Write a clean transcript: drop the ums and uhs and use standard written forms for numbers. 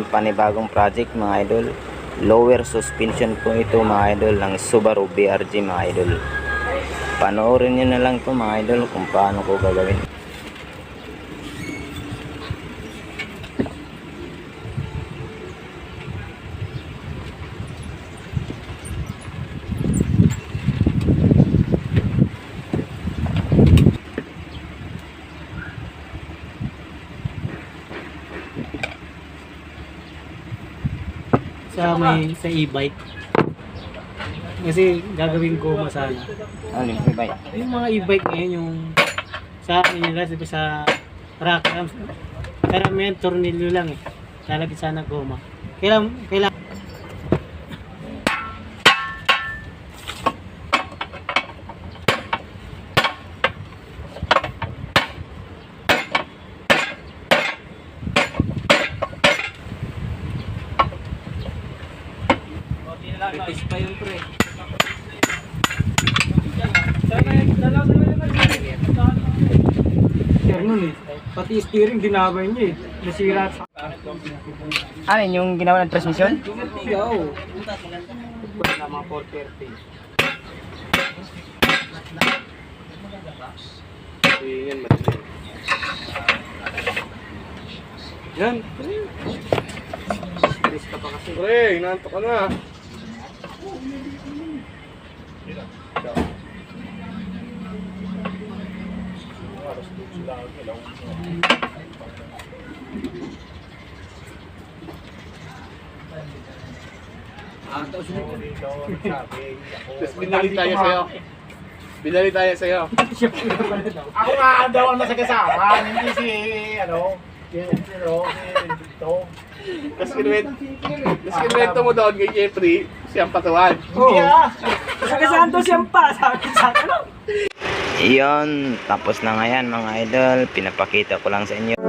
panibagong project mga idol. Lower suspension po ito mga idol ng Subaru BRZ mga idol. Panoorin nyo na lang po mga idol kung paano ko gagawin. Sa e-bike. Kasi gagawin ko masana. Ano yung e-bike? Yung mga e-bike ngayon, yung sa akin nila, sa rack rams, karamihan tornilyo lang eh. Lalagyan sana goma. Kailangan Pipis pa yun pre. nun eh. Pati steering dinabay niya eh. Nasira sa... Ano yung ginawa ng transmission? Oo. Wala na mga 430. Yan, madali. Yan. Stress ka pa kasi. Pre, hinanto ka na. Tapos binali tayo sa'yo. Binali tayo sa'yo. Ako nga daw ang nasa kasama, hindi si Dito. Tapos kinuwento mo doon kay Jeffrey, siyang patuwan. Hindi Kasi Santos yan pa, sabi sa akin. Iyon, tapos na nga yan mga idol. Pinapakita ko lang sa inyo.